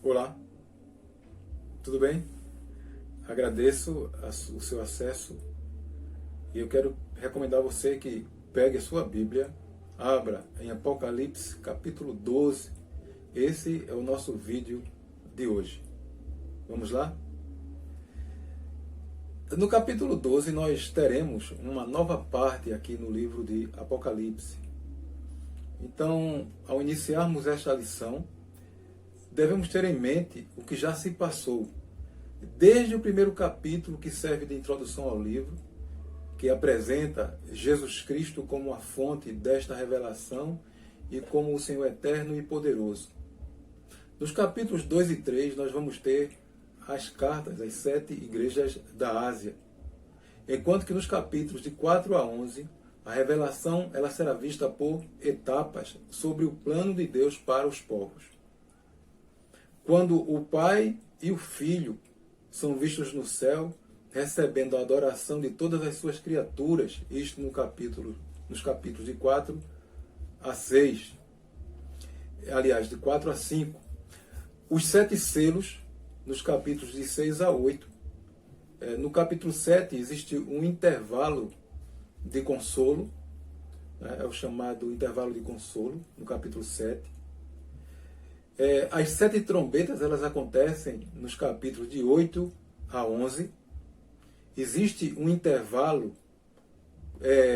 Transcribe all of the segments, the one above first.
Olá, tudo bem? Agradeço o seu acesso e eu quero recomendar a você que pegue a sua Bíblia, abra em Apocalipse capítulo 12. Esse é o nosso vídeo de hoje. Vamos lá? No capítulo 12 nós teremos uma nova parte aqui no livro de Apocalipse. Então, ao iniciarmos esta lição, devemos ter em mente o que já se passou, desde o primeiro capítulo, que serve de introdução ao livro, que apresenta Jesus Cristo como a fonte desta revelação e como o Senhor eterno e poderoso. Nos capítulos 2 e 3, nós vamos ter as cartas às 7 igrejas da Ásia, enquanto que nos capítulos de 4 a 11, a revelação ela será vista por etapas sobre o plano de Deus para os povos. Quando o Pai e o Filho são vistos no céu, recebendo a adoração de todas as suas criaturas, isto nos capítulos de 4 a 6, aliás, de 4 a 5. Os 7 selos, nos capítulos de 6 a 8. No capítulo 7 existe um intervalo de consolo, é o chamado intervalo de consolo, no capítulo 7. As 7 trombetas elas acontecem nos capítulos de 8 a 11. Existe um intervalo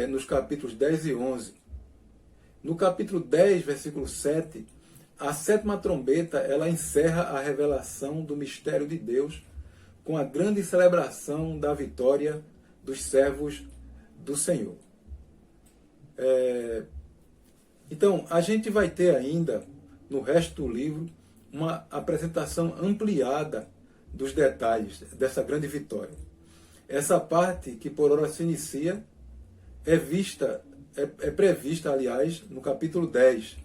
nos capítulos 10 e 11. No capítulo 10, versículo 7, a 7ª trombeta ela encerra a revelação do mistério de Deus com a grande celebração da vitória dos servos do Senhor. Então, a gente vai ter ainda, no resto do livro, uma apresentação ampliada dos detalhes dessa grande vitória. Essa parte, que por hora se inicia, é prevista, aliás, no capítulo 10,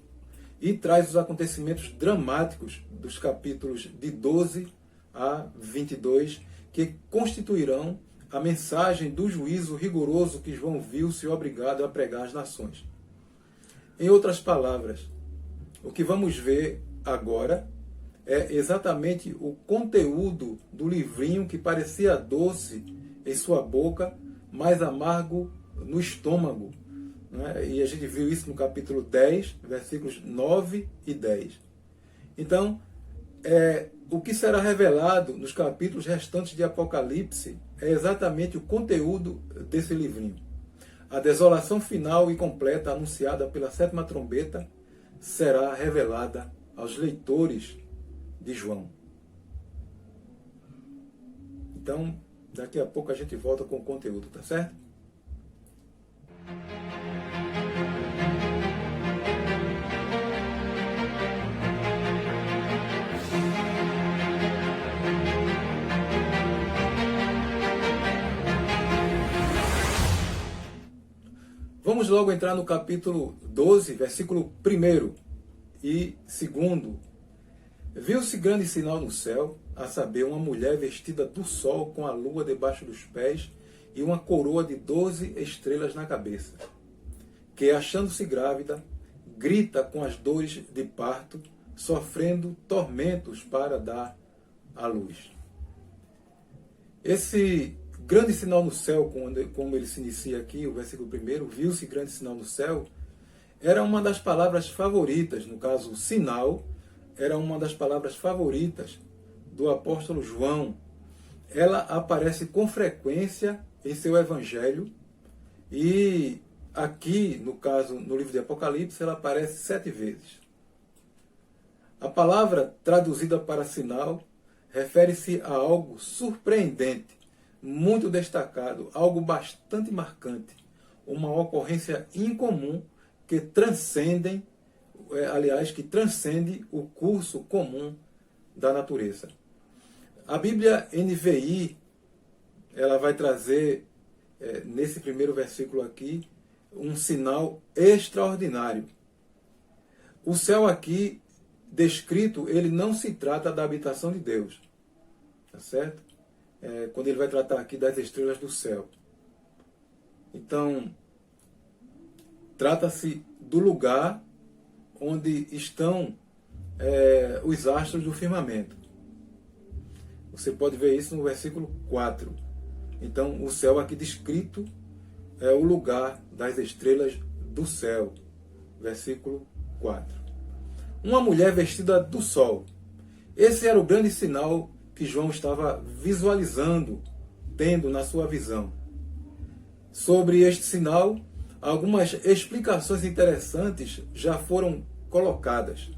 e traz os acontecimentos dramáticos dos capítulos de 12 a 22, que constituirão a mensagem do juízo rigoroso que João viu-se obrigado a pregar às nações. Em outras palavras, o que vamos ver agora é exatamente o conteúdo do livrinho que parecia doce em sua boca, mas amargo no estômago. Né? E a gente viu isso no capítulo 10, versículos 9 e 10. Então, o que será revelado nos capítulos restantes de Apocalipse é exatamente o conteúdo desse livrinho. A desolação final e completa anunciada pela 7ª trombeta será revelada aos leitores de João. Então, daqui a pouco a gente volta com o conteúdo, tá certo? Vamos logo entrar no capítulo 12, versículo 1 e 2. Viu-se grande sinal no céu, a saber, uma mulher vestida do sol com a lua debaixo dos pés e uma coroa de 12 estrelas na cabeça, que, achando-se grávida, grita com as dores de parto, sofrendo tormentos para dar à luz. Esse grande sinal no céu, como ele se inicia aqui, o versículo 1, viu-se grande sinal no céu, era uma das palavras favoritas, no caso, sinal, era uma das palavras favoritas do apóstolo João. Ela aparece com frequência em seu evangelho e aqui, no caso, no livro de Apocalipse, ela aparece 7 vezes. A palavra traduzida para sinal refere-se a algo surpreendente, muito destacado, algo bastante marcante, uma ocorrência incomum que transcende o curso comum da natureza. A Bíblia NVI, ela vai trazer, nesse primeiro versículo aqui, um sinal extraordinário. O céu aqui descrito, ele não se trata da habitação de Deus, tá certo? Quando ele vai tratar aqui das estrelas do céu. Então, trata-se do lugar onde estão os astros do firmamento. Você pode ver isso no versículo 4. Então, o céu aqui descrito é o lugar das estrelas do céu. Versículo 4. Uma mulher vestida do sol. Esse era o grande sinal que João estava visualizando, tendo na sua visão. Sobre este sinal, algumas explicações interessantes já foram colocadas.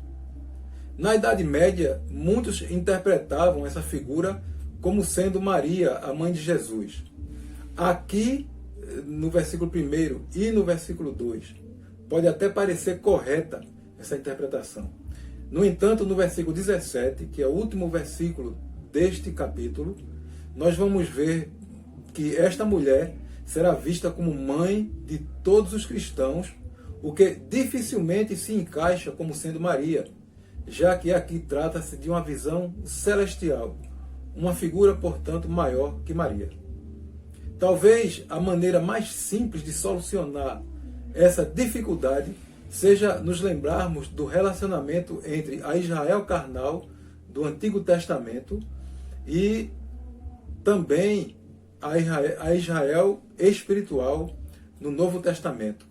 Na Idade Média, muitos interpretavam essa figura como sendo Maria, a mãe de Jesus. Aqui, no versículo 1 e no versículo 2, pode até parecer correta essa interpretação. No entanto, no versículo 17, que é o último versículo deste capítulo, nós vamos ver que esta mulher será vista como mãe de todos os cristãos, o que dificilmente se encaixa como sendo Maria, já que aqui trata-se de uma visão celestial, uma figura, portanto, maior que Maria. Talvez a maneira mais simples de solucionar essa dificuldade seja nos lembrarmos do relacionamento entre a Israel carnal do Antigo Testamento e também a Israel espiritual no Novo Testamento.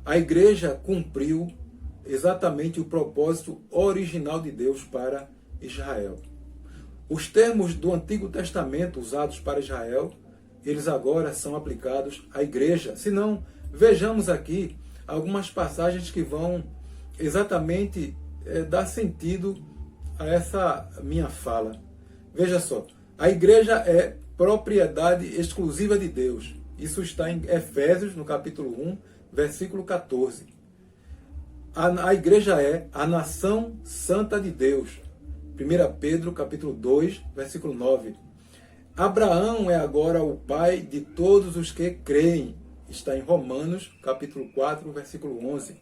A igreja cumpriu exatamente o propósito original de Deus para Israel. Os termos do Antigo Testamento usados para Israel, eles agora são aplicados à igreja. Se não, vejamos aqui algumas passagens que vão exatamente dar sentido a essa minha fala. Veja só, a igreja é propriedade exclusiva de Deus. Isso está em Efésios, no capítulo 1, versículo 14. A igreja é a nação santa de Deus. 1 Pedro, capítulo 2, versículo 9. Abraão é agora o pai de todos os que creem. Está em Romanos, capítulo 4, versículo 11.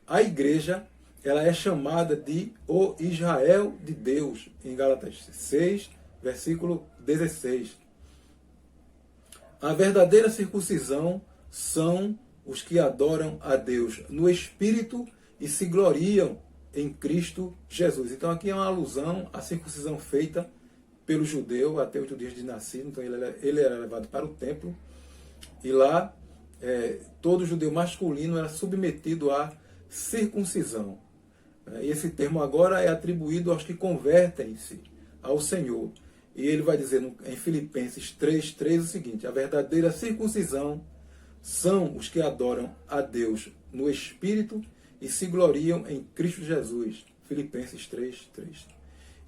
A igreja, ela é chamada de o Israel de Deus, em Gálatas 6, versículo 16. A verdadeira circuncisão são os que adoram a Deus no Espírito e se gloriam em Cristo Jesus. Então aqui é uma alusão à circuncisão feita pelo judeu até 8 dias de nascido. Então ele era levado para o templo e lá todo judeu masculino era submetido à circuncisão. E esse termo agora é atribuído aos que convertem-se ao Senhor. E ele vai dizer em Filipenses 3:3 o seguinte: a verdadeira circuncisão são os que adoram a Deus no Espírito e se gloriam em Cristo Jesus. Filipenses 3:3.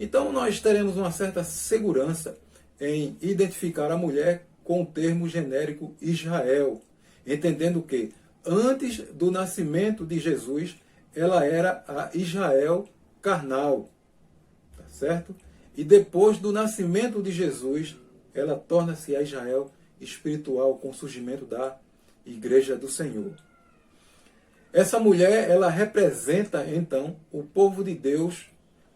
Então nós teremos uma certa segurança em identificar a mulher com o termo genérico Israel, entendendo que antes do nascimento de Jesus, ela era a Israel carnal, tá certo? E depois do nascimento de Jesus, ela torna-se a Israel espiritual com o surgimento da Igreja do Senhor. Essa mulher, ela representa, então, o povo de Deus,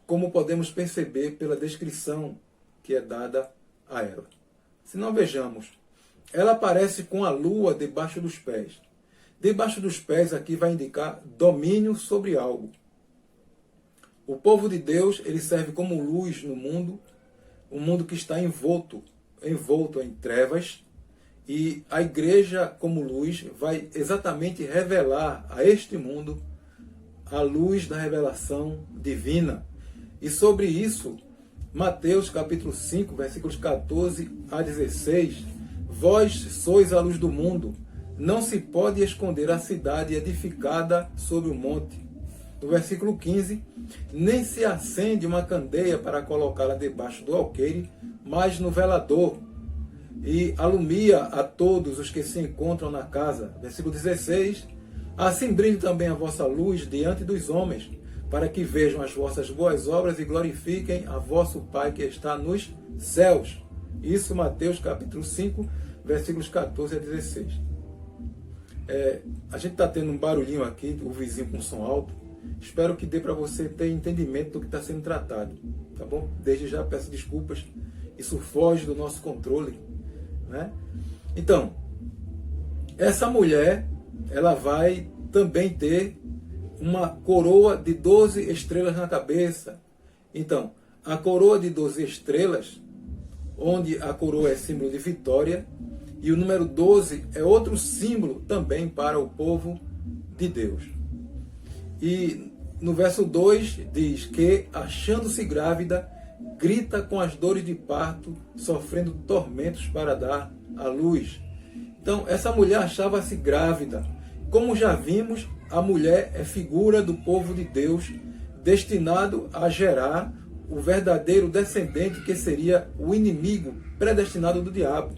como podemos perceber pela descrição que é dada a ela. Se não vejamos, ela aparece com a lua debaixo dos pés. Debaixo dos pés aqui vai indicar domínio sobre algo. O povo de Deus, ele serve como luz no mundo, um mundo que está envolto em trevas, e a igreja como luz vai exatamente revelar a este mundo a luz da revelação divina. E sobre isso, Mateus capítulo 5, versículos 14 a 16, vós sois a luz do mundo, não se pode esconder a cidade edificada sobre o monte. No versículo 15, nem se acende uma candeia para colocá-la debaixo do alqueire, mas no velador, e alumia a todos os que se encontram na casa. Versículo 16, assim brilhe também a vossa luz diante dos homens, para que vejam as vossas boas obras e glorifiquem a vosso Pai que está nos céus. Isso Mateus capítulo 5, versículos 14 a 16. A gente está tendo um barulhinho aqui, o vizinho com som alto. Espero que dê para você ter entendimento do que está sendo tratado, tá bom? Desde já peço desculpas, isso foge do nosso controle, né? Então, essa mulher, ela vai também ter uma coroa de 12 estrelas na cabeça. Então, a coroa de 12 estrelas, onde a coroa é símbolo de vitória, e o número 12 é outro símbolo também para o povo de Deus. E no verso 2 diz que, achando-se grávida, grita com as dores de parto, sofrendo tormentos para dar à luz. Então, essa mulher achava-se grávida. Como já vimos, a mulher é figura do povo de Deus, destinado a gerar o verdadeiro descendente que seria o inimigo predestinado do diabo.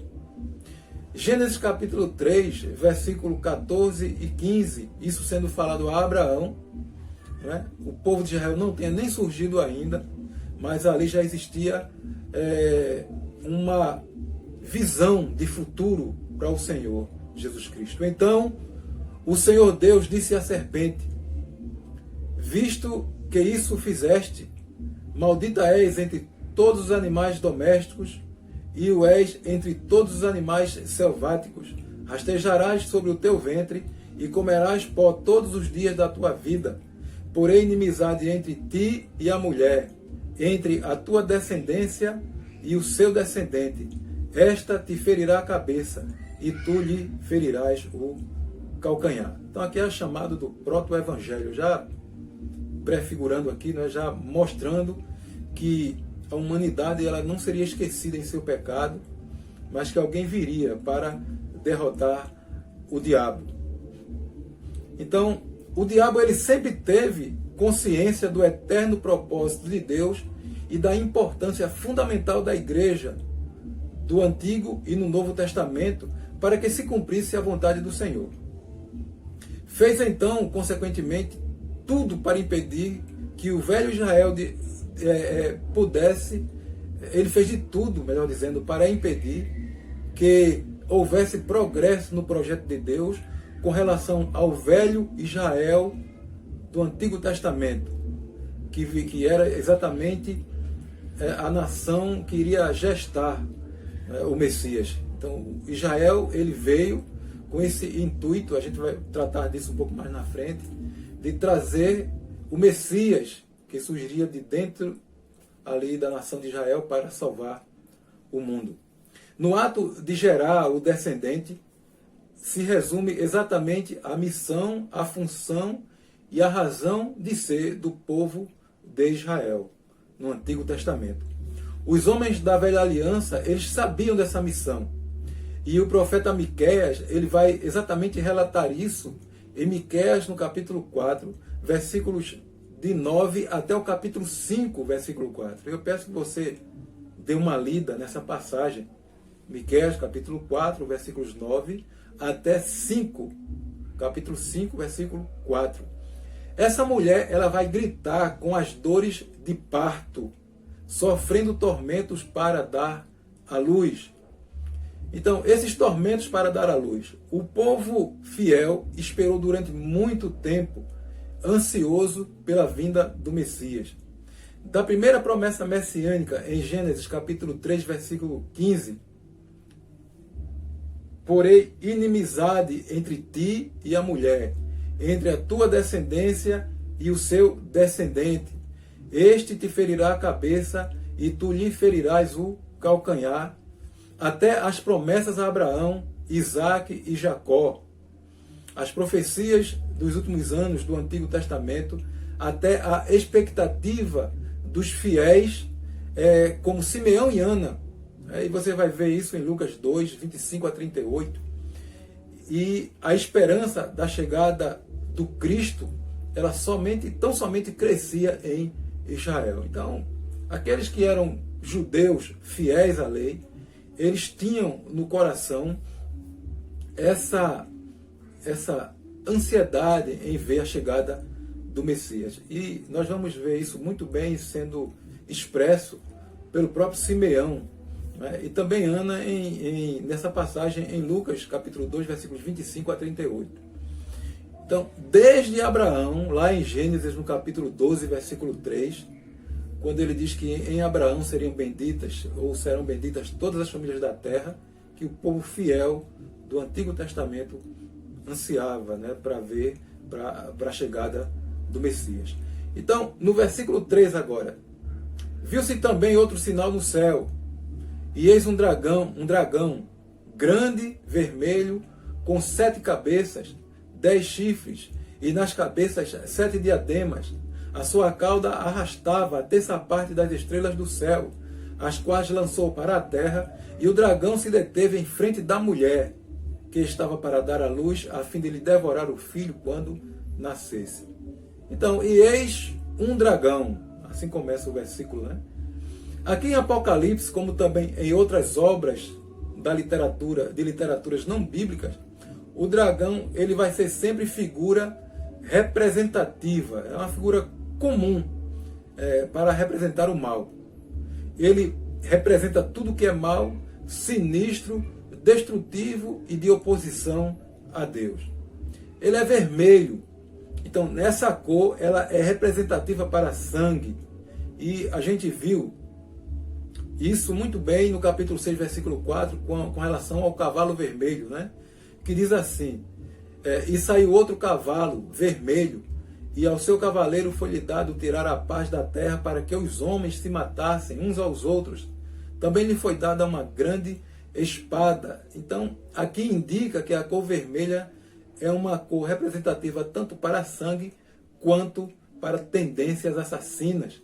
Gênesis capítulo 3, versículo 14 e 15, isso sendo falado a Abraão, né? O povo de Israel não tinha nem surgido ainda, mas ali já existia uma visão de futuro para o Senhor Jesus Cristo. Então, o Senhor Deus disse à serpente: visto que isso fizeste, maldita és entre todos os animais domésticos, e o és entre todos os animais selváticos. Rastejarás sobre o teu ventre, e comerás pó todos os dias da tua vida. Porém, inimizade entre ti e a mulher, entre a tua descendência e o seu descendente. Esta te ferirá a cabeça, e tu lhe ferirás o calcanhar. Então aqui é o chamado do proto-evangelho, já prefigurando aqui, né, já mostrando que a humanidade ela não seria esquecida em seu pecado, mas que alguém viria para derrotar o diabo. Então, o diabo ele sempre teve consciência do eterno propósito de Deus e da importância fundamental da igreja, do Antigo e no Novo Testamento, para que se cumprisse a vontade do Senhor. Fez então, consequentemente, tudo para impedir que o velho Israel pudesse, ele fez de tudo, melhor dizendo, para impedir que houvesse progresso no projeto de Deus com relação ao velho Israel do Antigo Testamento, que era exatamente a nação que iria gestar o Messias. Então, Israel ele veio com esse intuito, a gente vai tratar disso um pouco mais na frente, de trazer o Messias que surgiria de dentro ali da nação de Israel para salvar o mundo. No ato de gerar o descendente, se resume exatamente a missão, a função e a razão de ser do povo de Israel, no Antigo Testamento. Os homens da velha aliança, eles sabiam dessa missão. E o profeta Miqueias, ele vai exatamente relatar isso em Miqueias, no capítulo 4, versículos de 9 até o capítulo 5, versículo 4. Eu peço que você dê uma lida nessa passagem. Miqueias, capítulo 4, versículos 9 até 5. Capítulo 5, versículo 4. Essa mulher, ela vai gritar com as dores de parto, sofrendo tormentos para dar à luz. Então, esses tormentos para dar à luz. O povo fiel esperou durante muito tempo, ansioso pela vinda do Messias. Da primeira promessa messiânica, em Gênesis capítulo 3, versículo 15, porém inimizade entre ti e a mulher, entre a tua descendência e o seu descendente. Este te ferirá a cabeça e tu lhe ferirás o calcanhar, até as promessas a Abraão, Isaque e Jacó. As profecias dos últimos anos do Antigo Testamento, até a expectativa dos fiéis, como Simeão e Ana. E você vai ver isso em Lucas 2, 25 a 38. E a esperança da chegada do Cristo, ela tão somente crescia em Israel. Então, aqueles que eram judeus fiéis à lei, eles tinham no coração essa ansiedade em ver a chegada do Messias. E nós vamos ver isso muito bem sendo expresso pelo próprio Simeão, né? E também Ana nessa passagem em Lucas, capítulo 2, versículos 25 a 38. Então, desde Abraão, lá em Gênesis, no capítulo 12, versículo 3, quando ele diz que em Abraão seriam benditas, ou serão benditas todas as famílias da terra, que o povo fiel do Antigo Testamento ansiava, né, para ver para a chegada do Messias. Então, no versículo 3 agora. Viu-se também outro sinal no céu, e eis um dragão, grande, vermelho, com 7 cabeças, 10 chifres, e nas cabeças 7 diademas. A sua cauda arrastava a terça parte das estrelas do céu, as quais lançou para a terra, e o dragão se deteve em frente da mulher, que estava para dar à luz, a fim de lhe devorar o filho quando nascesse. Então, e eis um dragão, assim começa o versículo, né? Aqui em Apocalipse, como também em outras obras de literaturas não bíblicas, o dragão ele vai ser sempre figura representativa, é uma figura comum para representar o mal. Ele representa tudo que é mal, sinistro, destrutivo e de oposição a Deus. Ele é vermelho, então nessa cor ela é representativa para sangue, e a gente viu isso muito bem no capítulo 6, versículo 4, com relação ao cavalo vermelho, né? Que diz assim, e saiu outro cavalo vermelho, e ao seu cavaleiro foi-lhe dado tirar a paz da terra, para que os homens se matassem uns aos outros. Também lhe foi dada uma grande espada. Então, aqui indica que a cor vermelha é uma cor representativa tanto para sangue, quanto para tendências assassinas,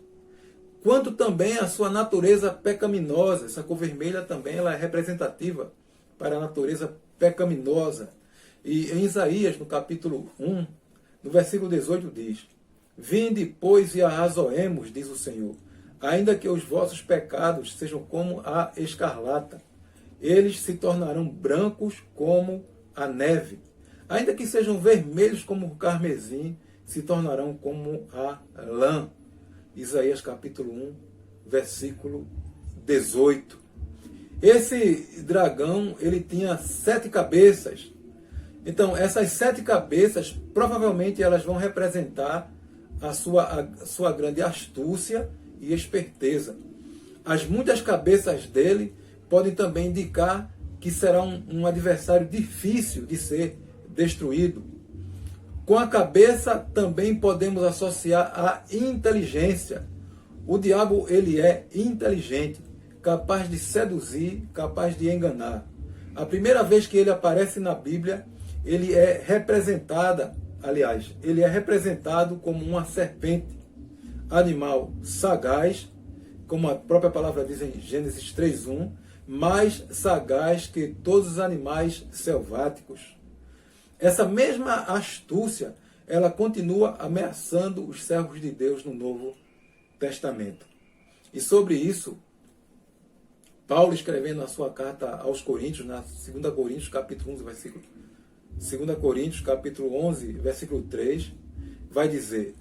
quanto também a sua natureza pecaminosa. Essa cor vermelha também ela é representativa para a natureza pecaminosa. E em Isaías, no capítulo 1, no versículo 18 diz: Vinde, pois, e arrazoemos, diz o Senhor, ainda que os vossos pecados sejam como a escarlata, eles se tornarão brancos como a neve. Ainda que sejam vermelhos como o carmesim, se tornarão como a lã. Isaías capítulo 1, versículo 18. Esse dragão, ele tinha 7 cabeças. Então, essas 7 cabeças, provavelmente elas vão representar a sua grande astúcia e esperteza. As muitas cabeças dele podem também indicar que será um adversário difícil de ser destruído. Com a cabeça também podemos associar a inteligência. O diabo ele é inteligente, capaz de seduzir, capaz de enganar. A primeira vez que ele aparece na Bíblia, ele é representado como uma serpente, animal sagaz, como a própria palavra diz em Gênesis 3:1, mais sagaz que todos os animais selváticos. Essa mesma astúcia, ela continua ameaçando os servos de Deus no Novo Testamento. E sobre isso, Paulo, escrevendo a sua carta aos Coríntios, na 2 Coríntios, capítulo 11, versículo 2 Coríntios, capítulo 11, versículo 3, vai dizer: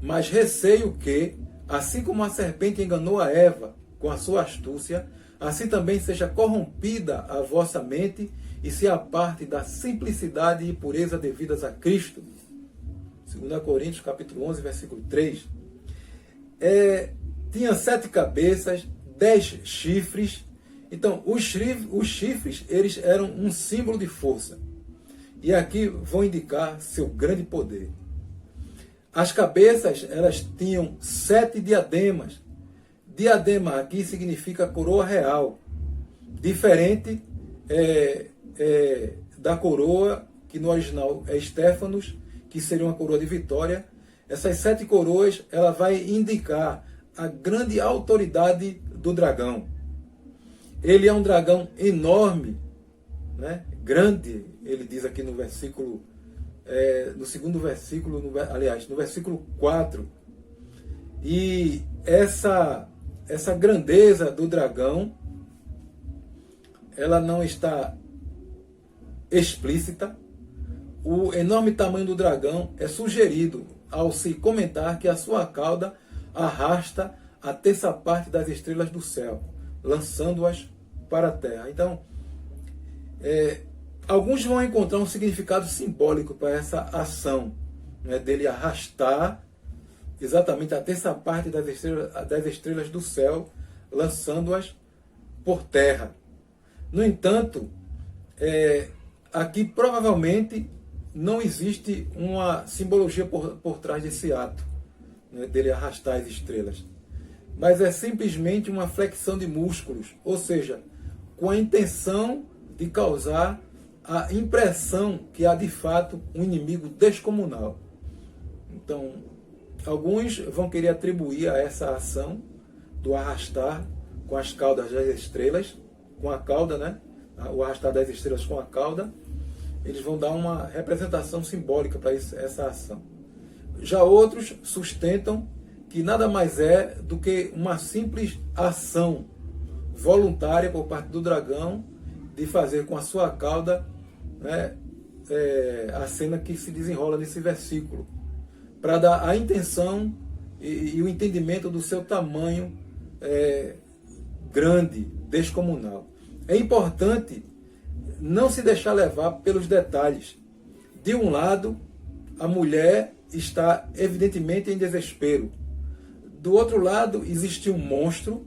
Mas receio que, assim como a serpente enganou a Eva com a sua astúcia, assim também seja corrompida a vossa mente e se aparte da simplicidade e pureza devidas a Cristo. 2 Coríntios, capítulo 11, versículo 3. Tinha 7 cabeças, 10 chifres. Então, os chifres, eles eram um símbolo de força. E aqui vão indicar seu grande poder. As cabeças, elas tinham 7 diademas. Diadema aqui significa coroa real. Diferente da coroa, que no original é Stéphanos, que seria uma coroa de vitória. Essas 7 coroas, ela vai indicar a grande autoridade do dragão. Ele é um dragão enorme, né? Grande, ele diz aqui no versículo, no segundo versículo, no versículo 4. E essa grandeza do dragão, ela não está explícita. O enorme tamanho do dragão é sugerido ao se comentar que a sua cauda arrasta a terça parte das estrelas do céu, lançando-as para a terra. Então, alguns vão encontrar um significado simbólico para essa ação, né, dele arrastar exatamente a terça parte das estrelas do céu, lançando-as por terra. No entanto, aqui provavelmente não existe uma simbologia por trás desse ato, né, dele arrastar as estrelas. Mas é simplesmente uma flexão de músculos, ou seja, com a intenção de causar a impressão que há de fato um inimigo descomunal. Então, alguns vão querer atribuir a essa ação do arrastar com as caudas das estrelas, com a cauda, né? O arrastar das estrelas com a cauda, eles vão dar uma representação simbólica para essa ação. Já outros sustentam que nada mais é do que uma simples ação voluntária por parte do dragão de fazer com a sua cauda, né, a cena que se desenrola nesse versículo, para dar a intenção e o entendimento do seu tamanho grande, descomunal. É importante não se deixar levar pelos detalhes. De um lado, a mulher está evidentemente em desespero. Do outro lado, existe um monstro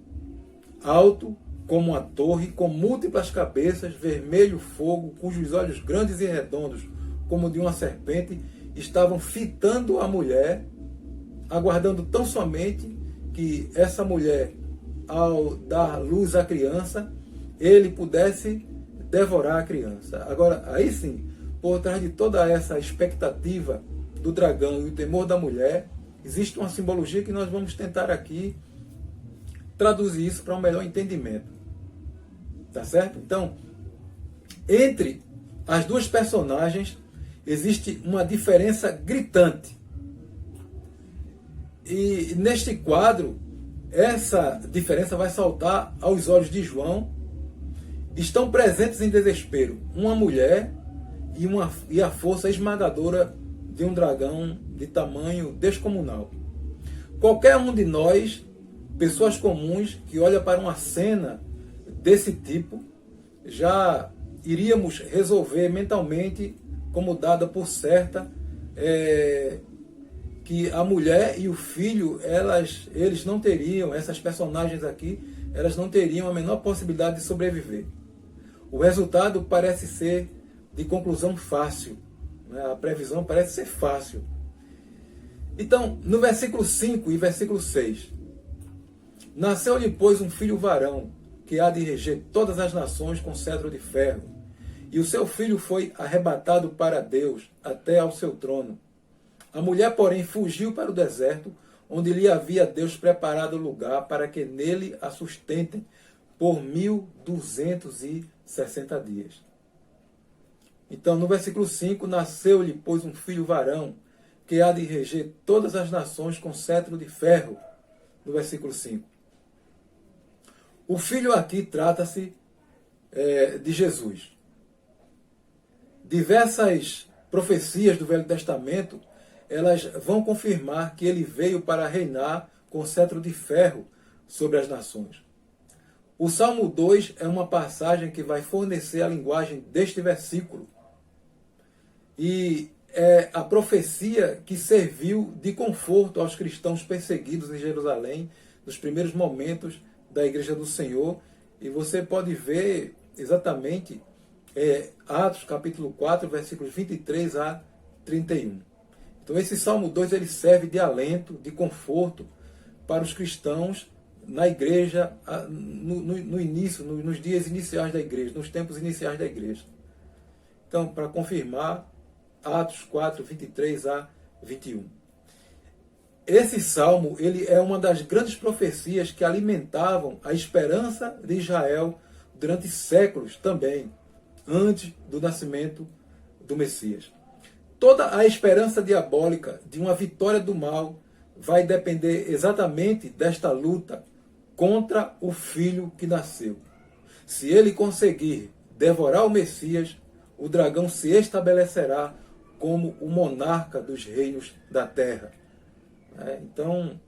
alto como uma torre, com múltiplas cabeças, vermelho fogo, cujos olhos grandes e redondos, como de uma serpente, estavam fitando a mulher, aguardando tão somente que essa mulher, ao dar luz à criança, ele pudesse devorar a criança. Agora, aí sim, por trás de toda essa expectativa do dragão e o temor da mulher, existe uma simbologia que nós vamos tentar aqui traduzir isso para um melhor entendimento. Tá certo? Então, entre as duas personagens existe uma diferença gritante. E neste quadro, essa diferença vai saltar aos olhos de João. Estão presentes em desespero uma mulher e a força esmagadora de um dragão de tamanho descomunal. Qualquer um de nós, pessoas comuns, que olha para uma cena desse tipo, já iríamos resolver mentalmente, como dada por certa, que a mulher e o filho, eles não teriam, essas personagens aqui, elas não teriam a menor possibilidade de sobreviver. O resultado parece ser de conclusão fácil, né? A previsão parece ser fácil. Então, no versículo 5 e versículo 6, nasceu-lhe, pois, um filho varão, que há de reger todas as nações com cetro de ferro. E o seu filho foi arrebatado para Deus, até ao seu trono. A mulher, porém, fugiu para o deserto, onde lhe havia Deus preparado lugar para que nele a sustentem por 1260 dias. Então, no versículo 5, nasceu-lhe, pois, um filho varão, que há de reger todas as nações com cetro de ferro. No versículo 5. O filho aqui trata-se de Jesus. Diversas profecias do Velho Testamento, elas vão confirmar que ele veio para reinar com cetro de ferro sobre as nações. O Salmo 2 é uma passagem que vai fornecer a linguagem deste versículo. E é a profecia que serviu de conforto aos cristãos perseguidos em Jerusalém nos primeiros momentos da Igreja do Senhor. E você pode ver exatamente Atos capítulo 4, versículos 23 a 31. Então esse Salmo 2 ele serve de alento, de conforto para os cristãos na igreja, no início, nos dias iniciais da igreja, nos tempos iniciais da igreja. Então, para confirmar, Atos 4, 23 a 21. Esse salmo ele é uma das grandes profecias que alimentavam a esperança de Israel durante séculos também, antes do nascimento do Messias. Toda a esperança diabólica de uma vitória do mal vai depender exatamente desta luta contra o filho que nasceu. Se ele conseguir devorar o Messias, o dragão se estabelecerá como o monarca dos reinos da terra. Então,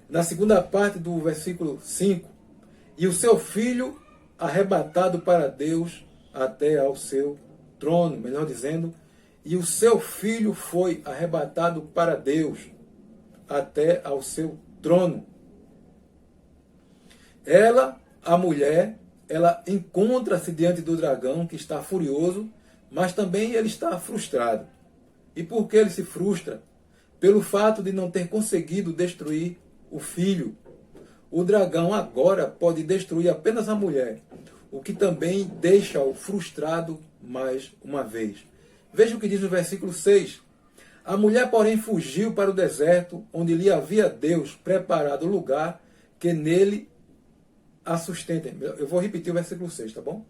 na segunda parte do versículo 5, e o seu filho arrebatado para Deus até ao seu trono, melhor dizendo, e o seu filho foi arrebatado para Deus até ao seu trono. Ela, a mulher, ela encontra-se diante do dragão que está furioso, mas também ele está frustrado. E por que ele se frustra? Pelo fato de não ter conseguido destruir o filho. O dragão agora pode destruir apenas a mulher, o que também deixa-o frustrado mais uma vez. Veja o que diz no versículo 6. A mulher, porém, fugiu para o deserto, onde lhe havia Deus preparado lugar que nele a sustentem. Eu vou repetir o versículo 6, tá bom?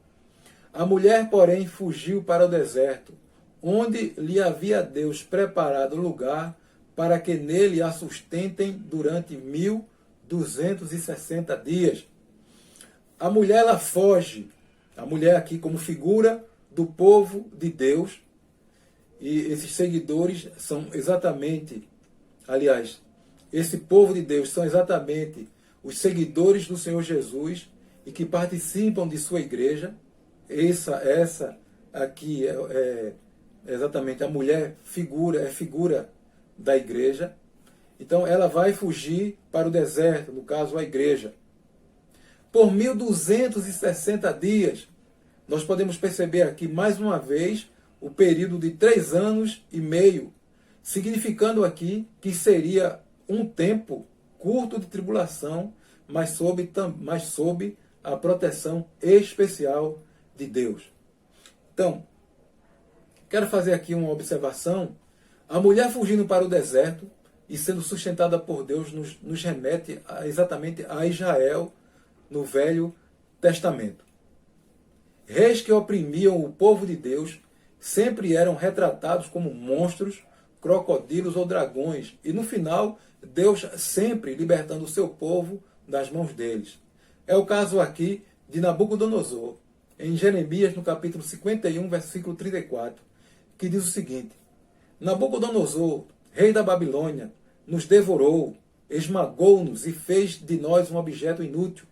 A mulher, porém, fugiu para o deserto, onde lhe havia Deus preparado lugar para que nele a sustentem durante 1260 dias. A mulher, ela foge. A mulher aqui como figura do povo de Deus. E esses seguidores são exatamente, aliás, esse povo de Deus são exatamente os seguidores do Senhor Jesus e que participam de sua igreja. Essa aqui é exatamente a mulher figura da igreja. Então ela vai fugir para o deserto, no caso a igreja. Por 1260 dias, nós podemos perceber aqui mais uma vez o período de 3 anos e meio, significando aqui que seria um tempo curto de tribulação, mas sob a proteção especial de Deus. Então, quero fazer aqui uma observação. A mulher fugindo para o deserto e sendo sustentada por Deus nos remete exatamente a Israel no Velho Testamento. Reis que oprimiam o povo de Deus sempre eram retratados como monstros, crocodilos ou dragões. E no final, Deus sempre libertando o seu povo das mãos deles. É o caso aqui de Nabucodonosor, em Jeremias, no capítulo 51, versículo 34, que diz o seguinte: Nabucodonosor, rei da Babilônia, nos devorou, esmagou-nos e fez de nós um objeto inútil.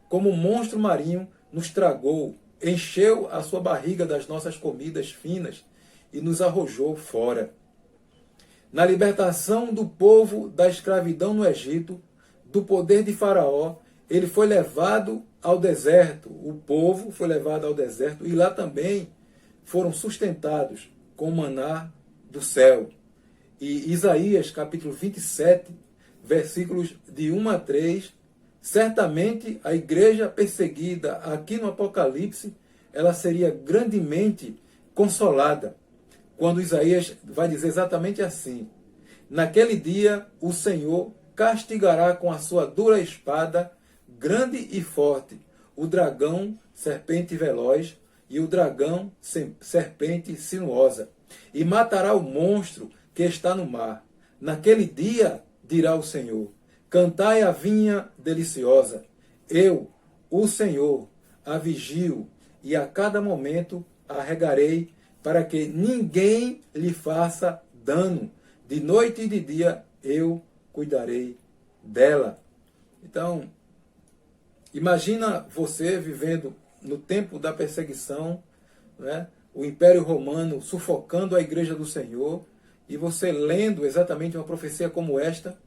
Como um monstro marinho, nos tragou, encheu a sua barriga das nossas comidas finas e nos arrojou fora. Na libertação do povo da escravidão no Egito, do poder de Faraó, ele foi levado ao deserto. O povo foi levado ao deserto e lá também foram sustentados com maná do céu. E Isaías, capítulo 27, versículos de 1 a 3, certamente a igreja perseguida aqui no Apocalipse, ela seria grandemente consolada, quando Isaías vai dizer exatamente assim: naquele dia o Senhor castigará com a sua dura espada, grande e forte, o dragão, serpente veloz, e o dragão, serpente sinuosa, e matará o monstro que está no mar. Naquele dia, dirá o Senhor, cantai a vinha deliciosa. Eu, o Senhor, a vigio, e a cada momento a regarei, para que ninguém lhe faça dano. De noite e de dia eu cuidarei dela. Então, imagina você vivendo no tempo da perseguição, né? O Império Romano sufocando a Igreja do Senhor, e você lendo exatamente uma profecia como esta.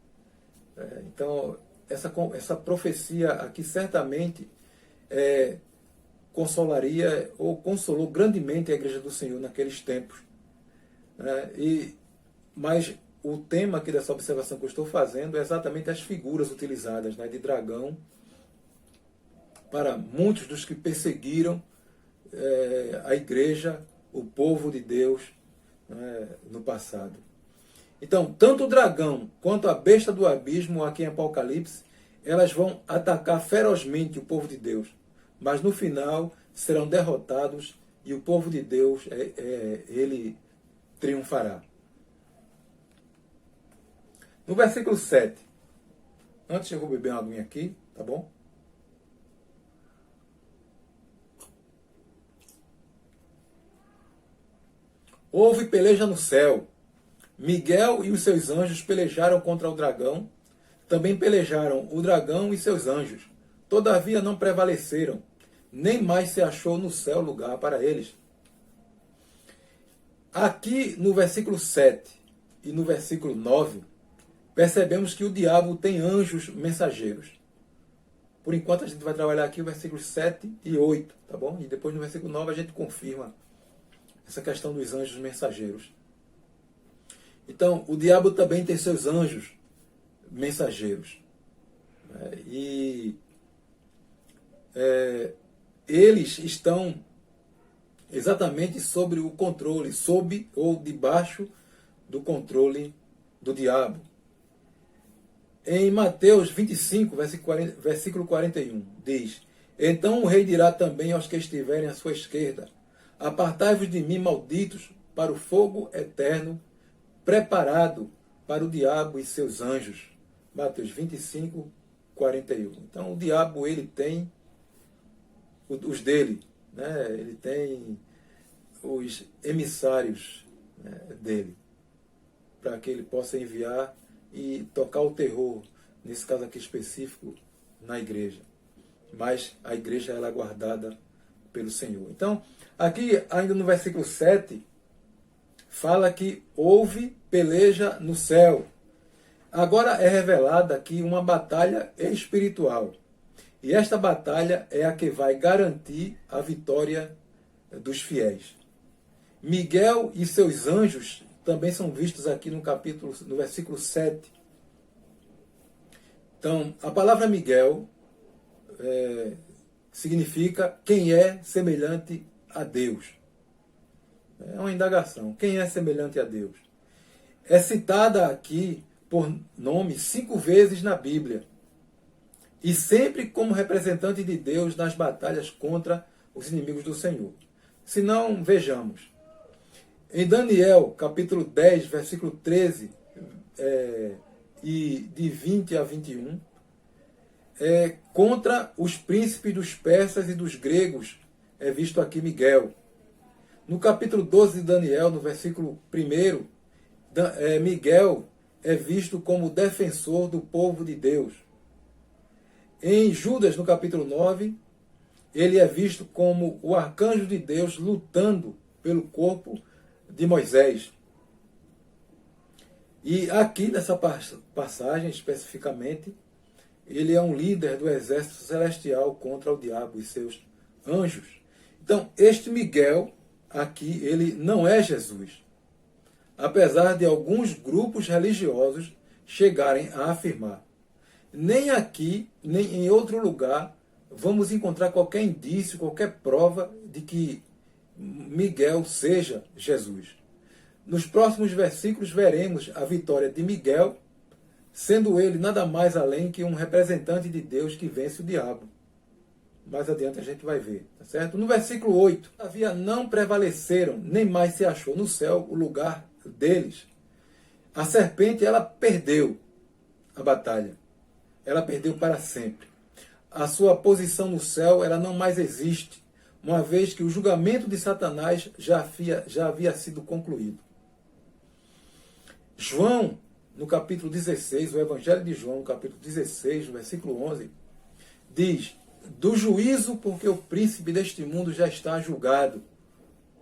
Então, essa profecia aqui certamente consolaria ou consolou grandemente a Igreja do Senhor naqueles tempos. Mas o tema aqui dessa observação que eu estou fazendo é exatamente as figuras utilizadas, né, de dragão para muitos dos que perseguiram a Igreja, o povo de Deus, no passado. Então, tanto o dragão quanto a besta do abismo, aqui em Apocalipse, elas vão atacar ferozmente o povo de Deus. Mas no final serão derrotados e o povo de Deus, ele triunfará. No versículo 7, antes eu vou beber uma aguinha aqui, tá bom? Houve peleja no céu. Miguel e os seus anjos pelejaram contra o dragão. Também pelejaram o dragão e seus anjos. Todavia não prevaleceram. Nem mais se achou no céu lugar para eles. Aqui no versículo 7 e no versículo 9, percebemos que o diabo tem anjos mensageiros. Por enquanto a gente vai trabalhar aqui o versículo 7 e 8, tá bom? E depois no versículo 9 a gente confirma essa questão dos anjos mensageiros. Então, o diabo também tem seus anjos mensageiros. E eles estão exatamente sobre o controle, sob ou debaixo do controle do diabo. Em Mateus 25, versículo 41, diz: Então o rei dirá também aos que estiverem à sua esquerda: Apartai-vos de mim, malditos, para o fogo eterno, preparado para o diabo e seus anjos. Mateus 25, 41. Então o diabo, ele tem os dele, né? Ele tem os emissários, né, dele, para que ele possa enviar e tocar o terror, nesse caso aqui específico, na igreja. Mas a igreja, ela é guardada pelo Senhor. Então, aqui ainda no versículo 7, fala que houve peleja no céu. Agora é revelada aqui uma batalha espiritual. E esta batalha é a que vai garantir a vitória dos fiéis. Miguel e seus anjos também são vistos aqui no versículo 7. Então, a palavra Miguel significa quem é semelhante a Deus. É uma indagação. Quem é semelhante a Deus? É citada aqui por nome 5 vezes na Bíblia. E sempre como representante de Deus nas batalhas contra os inimigos do Senhor. Se não, vejamos. Em Daniel, capítulo 10, versículo 13, e de 20 a 21, contra os príncipes dos persas e dos gregos, é visto aqui Miguel. No capítulo 12 de Daniel, no versículo 1, Miguel é visto como defensor do povo de Deus. Em Judas, no capítulo 9, ele é visto como o arcanjo de Deus lutando pelo corpo de Moisés. E aqui nessa passagem, especificamente, ele é um líder do exército celestial contra o diabo e seus anjos. Então, este Miguel, aqui, ele não é Jesus. Apesar de alguns grupos religiosos chegarem a afirmar. Nem aqui, nem em outro lugar, vamos encontrar qualquer indício, qualquer prova de que Miguel seja Jesus. Nos próximos versículos veremos a vitória de Miguel, sendo ele nada mais além que um representante de Deus que vence o diabo. Mais adiante a gente vai ver, tá certo? No versículo 8, havia não prevaleceram, nem mais se achou no céu o lugar deles. A serpente, ela perdeu a batalha. Ela perdeu para sempre. A sua posição no céu, ela não mais existe, uma vez que o julgamento de Satanás já havia sido concluído. João, no capítulo 16, o Evangelho de João, no capítulo 16, no versículo 11, diz: do juízo, porque o príncipe deste mundo já está julgado,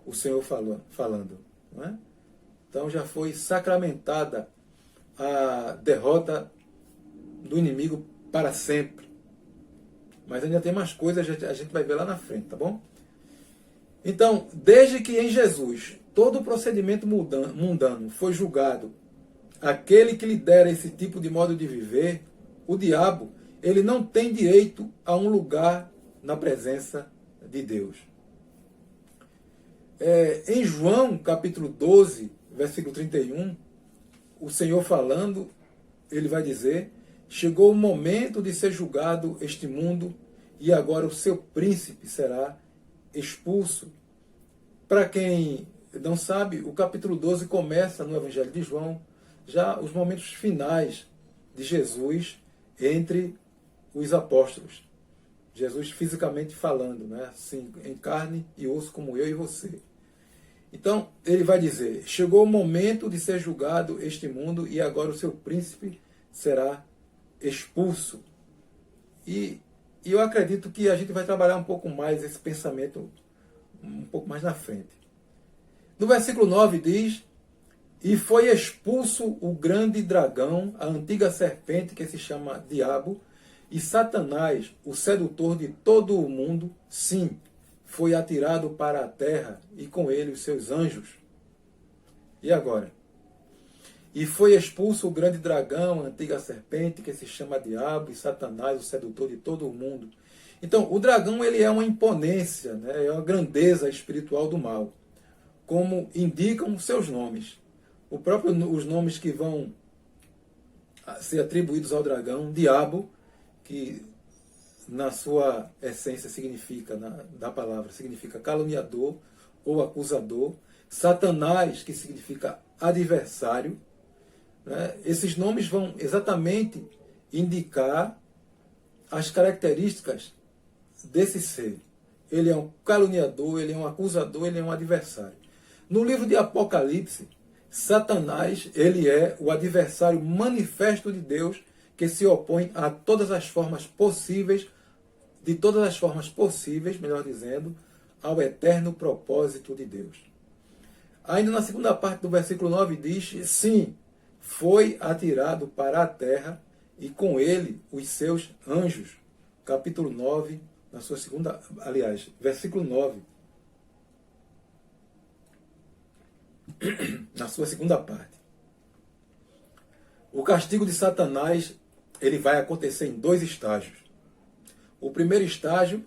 o Senhor falando. Não é? Então já foi sacramentada a derrota do inimigo para sempre. Mas ainda tem mais coisas, a gente vai ver lá na frente, tá bom? Então, desde que em Jesus todo o procedimento mundano foi julgado, aquele que lhe dera esse tipo de modo de viver, o diabo, ele não tem direito a um lugar na presença de Deus. Em João, capítulo 12, versículo 31, o Senhor falando, ele vai dizer: chegou o momento de ser julgado este mundo, e agora o seu príncipe será expulso. Para quem não sabe, o capítulo 12 começa no Evangelho de João, já os momentos finais de Jesus entre os apóstolos. Jesus fisicamente falando, né? Assim, em carne e osso como eu e você. Então, ele vai dizer: chegou o momento de ser julgado este mundo, e agora o seu príncipe será expulso. E eu acredito que a gente vai trabalhar um pouco mais esse pensamento um pouco mais na frente. No versículo 9 diz: e foi expulso o grande dragão, a antiga serpente que se chama Diabo, e Satanás, o sedutor de todo o mundo, sim, foi atirado para a terra, e com ele os seus anjos. E agora? E foi expulso o grande dragão, a antiga serpente, que se chama Diabo e Satanás, o sedutor de todo o mundo. Então, o dragão ele é uma imponência, né? É uma grandeza espiritual do mal, como indicam seus nomes. Os nomes que vão ser atribuídos ao dragão, diabo, que na sua essência significa, da palavra, significa caluniador ou acusador, Satanás, que significa adversário, né? Esses nomes vão exatamente indicar as características desse ser. Ele é um caluniador, ele é um acusador, ele é um adversário. No livro de Apocalipse, Satanás, ele é o adversário manifesto de Deus, que se opõe a todas as formas possíveis, melhor dizendo, ao eterno propósito de Deus. Ainda na segunda parte do versículo 9 diz, sim, foi atirado para a terra e com ele os seus anjos. Capítulo 9, na sua segunda, aliás, versículo 9. Na sua segunda parte. O castigo de Satanás, ele vai acontecer em 2 estágios. O primeiro estágio,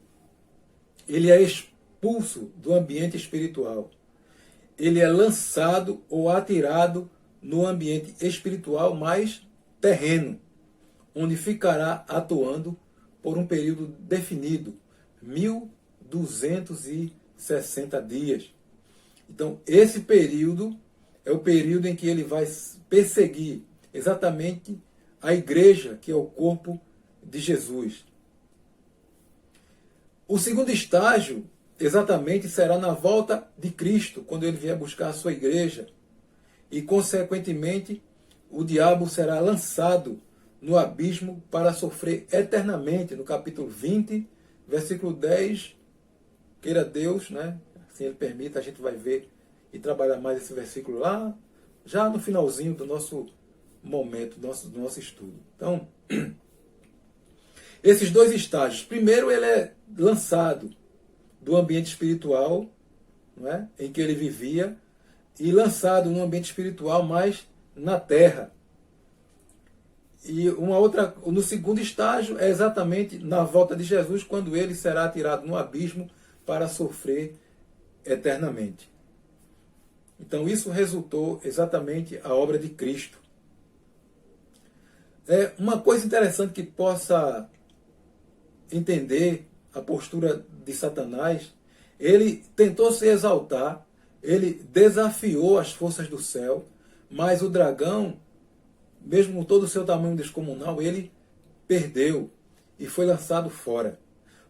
ele é expulso do ambiente espiritual. Ele é lançado ou atirado no ambiente espiritual mais terreno, onde ficará atuando por um período definido, 1260 dias. Então, esse período é o período em que ele vai perseguir exatamente a igreja, que é o corpo de Jesus. O segundo estágio, exatamente, será na volta de Cristo, quando ele vier buscar a sua igreja. E, consequentemente, o diabo será lançado no abismo para sofrer eternamente. No capítulo 20, versículo 10, queira Deus, né? Se ele permita, a gente vai ver e trabalhar mais esse versículo lá, já no finalzinho do nosso momento, do nosso estudo. Então, esses 2 estágios. Primeiro, ele é lançado do ambiente espiritual, não é? Em que ele vivia, e lançado no ambiente espiritual mais na terra. E no segundo estágio é exatamente na volta de Jesus, quando ele será atirado no abismo para sofrer eternamente. Então isso resultou exatamente a obra de Cristo. Uma coisa interessante que possa entender a postura de Satanás, ele tentou se exaltar, ele desafiou as forças do céu, mas o dragão, mesmo com todo o seu tamanho descomunal, ele perdeu e foi lançado fora.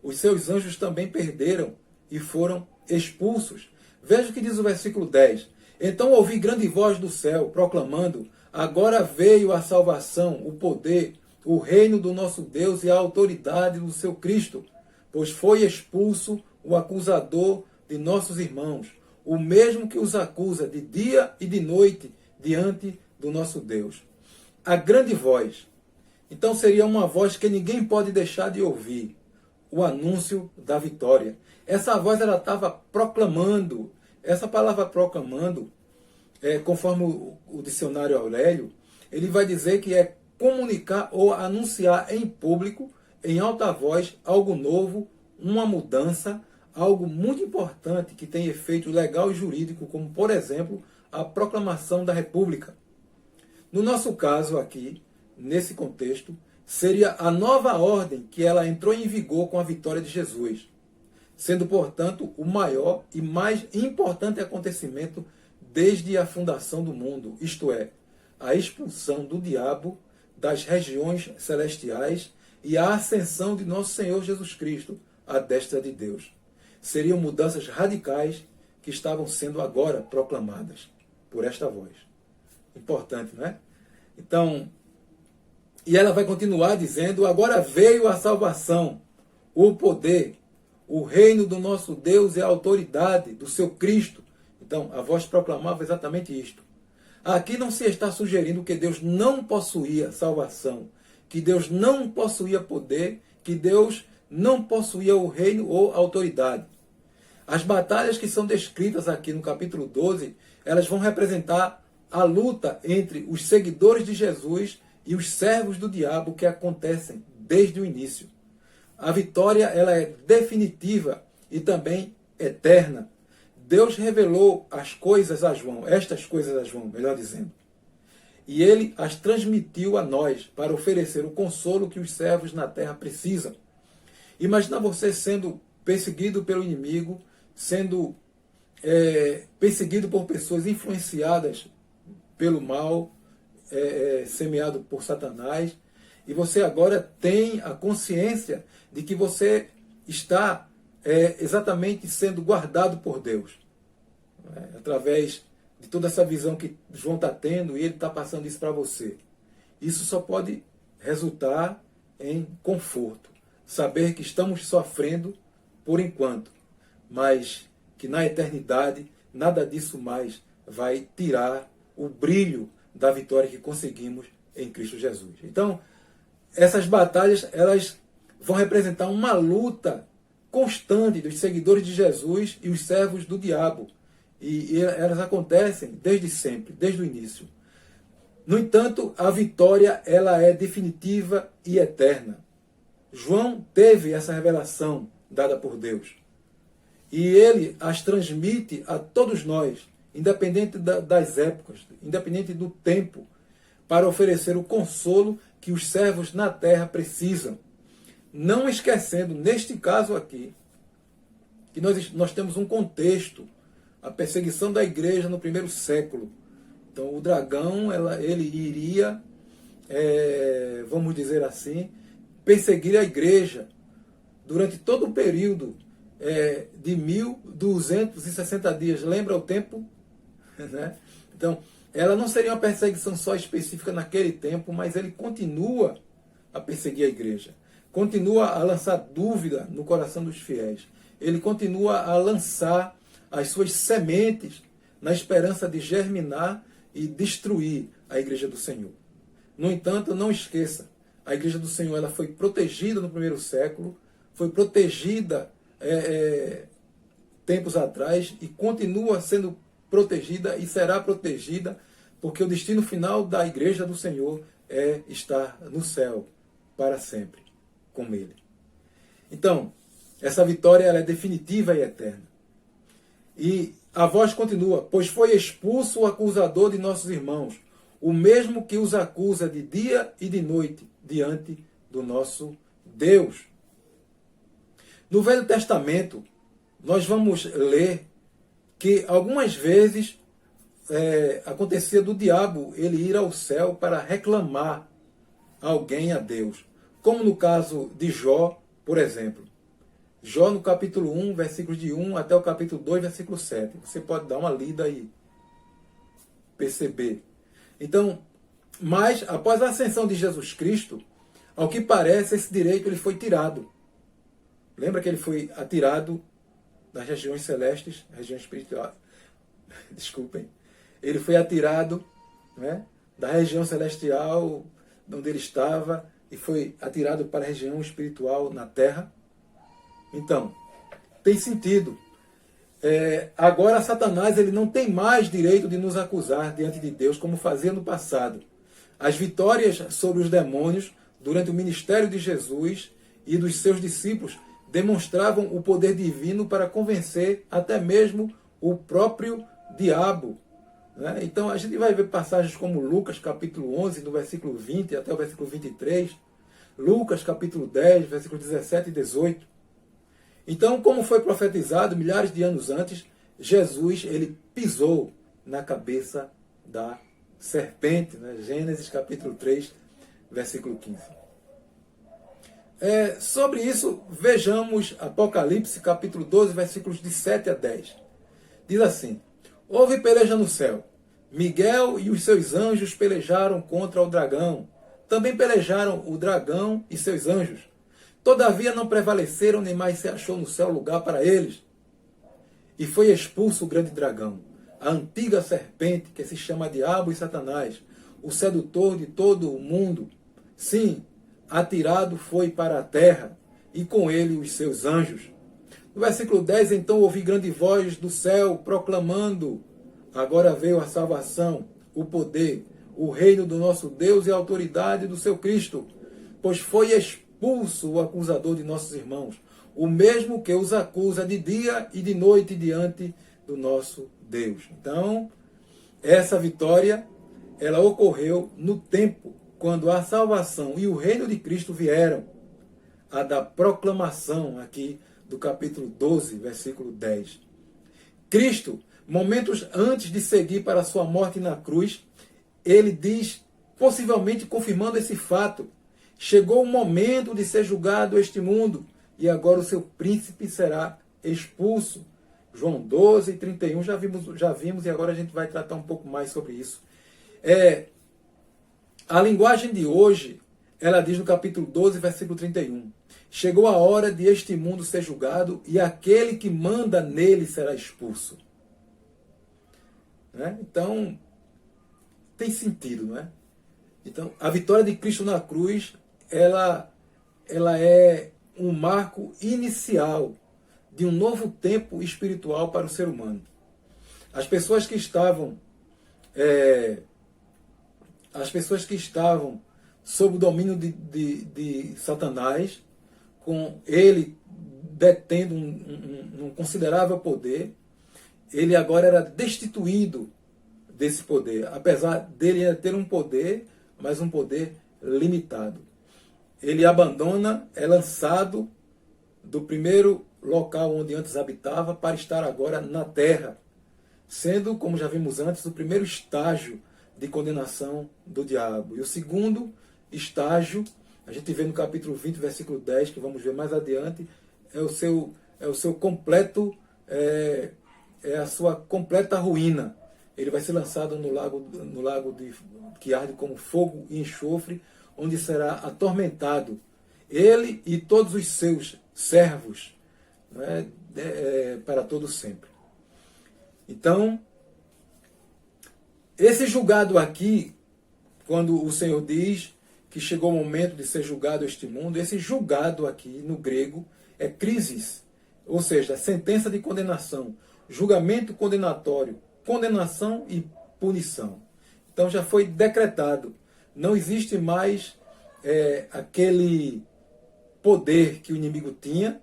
Os seus anjos também perderam e foram expulsos. Veja o que diz o versículo 10. Então ouvi grande voz do céu, proclamando, agora veio a salvação, o poder, o reino do nosso Deus e a autoridade do seu Cristo, pois foi expulso o acusador de nossos irmãos, o mesmo que os acusa de dia e de noite diante do nosso Deus. A grande voz. Então seria uma voz que ninguém pode deixar de ouvir. O anúncio da vitória. Essa voz ela estava proclamando. Essa palavra proclamando, conforme o dicionário Aurélio, ele vai dizer que é comunicar ou anunciar em público, em alta voz, algo novo, uma mudança, algo muito importante que tem efeito legal e jurídico, como, por exemplo, a proclamação da República. No nosso caso aqui, nesse contexto, seria a nova ordem que ela entrou em vigor com a vitória de Jesus, sendo, portanto, o maior e mais importante acontecimento desde a fundação do mundo, isto é, a expulsão do diabo das regiões celestiais e a ascensão de nosso Senhor Jesus Cristo à destra de Deus. Seriam mudanças radicais que estavam sendo agora proclamadas por esta voz. Importante, não é? Então, e ela vai continuar dizendo, agora veio a salvação, o poder, o reino do nosso Deus e a autoridade do seu Cristo. Então, a voz proclamava exatamente isto. Aqui não se está sugerindo que Deus não possuía salvação, que Deus não possuía poder, que Deus não possuía o reino ou autoridade. As batalhas que são descritas aqui no capítulo 12, elas vão representar a luta entre os seguidores de Jesus e os servos do diabo que acontecem desde o início. A vitória ela é definitiva e também eterna. Deus revelou as coisas a João, estas coisas a João, melhor dizendo. E ele as transmitiu a nós para oferecer o consolo que os servos na terra precisam. Imagina você sendo perseguido pelo inimigo, sendo perseguido por pessoas influenciadas pelo mal, semeado por Satanás, e você agora tem a consciência de que você está exatamente sendo guardado por Deus. Através de toda essa visão que João está tendo, e ele está passando isso para você. Isso só pode resultar em conforto. Saber que estamos sofrendo por enquanto, mas que na eternidade nada disso mais vai tirar o brilho da vitória que conseguimos em Cristo Jesus. Então, essas batalhas elas vão representar uma luta constante dos seguidores de Jesus e os servos do diabo. E elas acontecem desde sempre, desde o início. No entanto, a vitória ela é definitiva e eterna. João teve essa revelação dada por Deus. E ele as transmite a todos nós, independente das épocas, independente do tempo, para oferecer o consolo que os servos na terra precisam. Não esquecendo, neste caso aqui, que nós temos um contexto, a perseguição da igreja no primeiro século. Então o dragão ele iria, vamos dizer assim, perseguir a igreja durante todo o período de 1260 dias. Lembra o tempo? Né? Então, ela não seria uma perseguição só específica naquele tempo, mas ele continua a perseguir a igreja. Continua a lançar dúvida no coração dos fiéis. Ele continua a lançar as suas sementes na esperança de germinar e destruir a igreja do Senhor. No entanto, não esqueça, a igreja do Senhor ela foi protegida no primeiro século, foi protegida tempos atrás e continua sendo protegida e será protegida, porque o destino final da igreja do Senhor é estar no céu para sempre com Ele. Então, essa vitória ela é definitiva e eterna. E a voz continua: pois foi expulso o acusador de nossos irmãos, o mesmo que os acusa de dia e de noite diante do nosso Deus. No Velho Testamento, nós vamos ler que algumas vezes acontecia do diabo ele ir ao céu para reclamar alguém a Deus. Como no caso de Jó, por exemplo. Jó no capítulo 1, versículos de 1 até o capítulo 2, versículo 7. Você pode dar uma lida aí, perceber. Então, mas após a ascensão de Jesus Cristo, ao que parece, esse direito ele foi tirado. Lembra que ele foi atirado das regiões celestes, regiões espirituais. Desculpem. Ele foi atirado, né, da região celestial onde ele estava e foi atirado para a região espiritual na terra. Então, tem sentido. Agora Satanás ele não tem mais direito de nos acusar diante de Deus como fazia no passado. As vitórias sobre os demônios durante o ministério de Jesus e dos seus discípulos demonstravam o poder divino para convencer até mesmo o próprio diabo. Né? Então a gente vai ver passagens como Lucas capítulo 11, do versículo 20 até o versículo 23, Lucas capítulo 10, versículos 17 e 18. Então, como foi profetizado milhares de anos antes, Jesus ele pisou na cabeça da serpente. Né? Gênesis capítulo 3, versículo 15. Sobre isso, vejamos Apocalipse capítulo 12, versículos de 7 a 10. Diz assim: houve peleja no céu. Miguel e os seus anjos pelejaram contra o dragão. Também pelejaram o dragão e seus anjos. Todavia não prevaleceram, nem mais se achou no céu lugar para eles. E foi expulso o grande dragão, a antiga serpente que se chama Diabo e Satanás, o sedutor de todo o mundo. Sim, atirado foi para a terra, e com ele os seus anjos. No versículo 10, então ouvi grande voz do céu proclamando: agora veio a salvação, o poder, o reino do nosso Deus e a autoridade do seu Cristo, pois foi expulso o acusador de nossos irmãos, o mesmo que os acusa de dia e de noite diante do nosso Deus. Então, essa vitória, ela ocorreu no tempo quando a salvação e o reino de Cristo vieram, a da proclamação aqui do capítulo 12, versículo 10. Cristo, momentos antes de seguir para a sua morte na cruz, ele diz, possivelmente confirmando esse fato: chegou o momento de ser julgado este mundo, e agora o seu príncipe será expulso. João 12, 31, já vimos, e agora a gente vai tratar um pouco mais sobre isso. A linguagem de hoje, ela diz no capítulo 12, versículo 31, chegou a hora de este mundo ser julgado, e aquele que manda nele será expulso. Né? Então, tem sentido, não é? Então, a vitória de Cristo na cruz, ela é um marco inicial de um novo tempo espiritual para o ser humano. As pessoas que estavam sob o domínio de Satanás, com ele detendo um considerável poder, ele agora era destituído desse poder, apesar dele ter um poder, mas um poder limitado. Ele abandona, é lançado do primeiro local onde antes habitava para estar agora na terra, sendo, como já vimos antes, o primeiro estágio de condenação do diabo. E o segundo estágio, a gente vê no capítulo 20, versículo 10, que vamos ver mais adiante, é o seu completo, a sua completa ruína. Ele vai ser lançado no lago que arde como fogo e enxofre, onde será atormentado, ele e todos os seus servos, né, para todo sempre. Então, esse julgado aqui, quando o Senhor diz que chegou o momento de ser julgado este mundo, esse julgado aqui no grego é crisis, ou seja, sentença de condenação, julgamento condenatório, condenação e punição. Então já foi decretado. Não existe mais aquele poder que o inimigo tinha,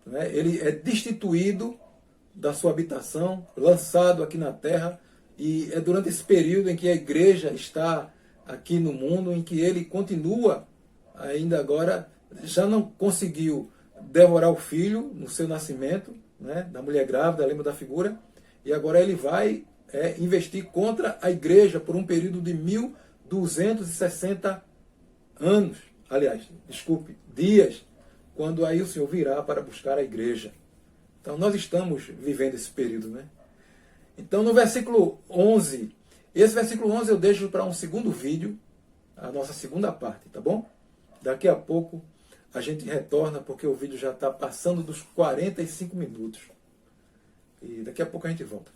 né? Ele é destituído da sua habitação, lançado aqui na terra, e é durante esse período em que a igreja está aqui no mundo, em que ele continua ainda agora, já não conseguiu devorar o filho no seu nascimento, né, da mulher grávida, lembra da figura, e agora ele vai investir contra a igreja por um período de 1260 anos, dias, quando aí o Senhor virá para buscar a igreja. Então nós estamos vivendo esse período, né? Então no versículo 11, esse versículo 11 eu deixo para um segundo vídeo, a nossa segunda parte, tá bom? Daqui a pouco a gente retorna, porque o vídeo já está passando dos 45 minutos. E daqui a pouco a gente volta.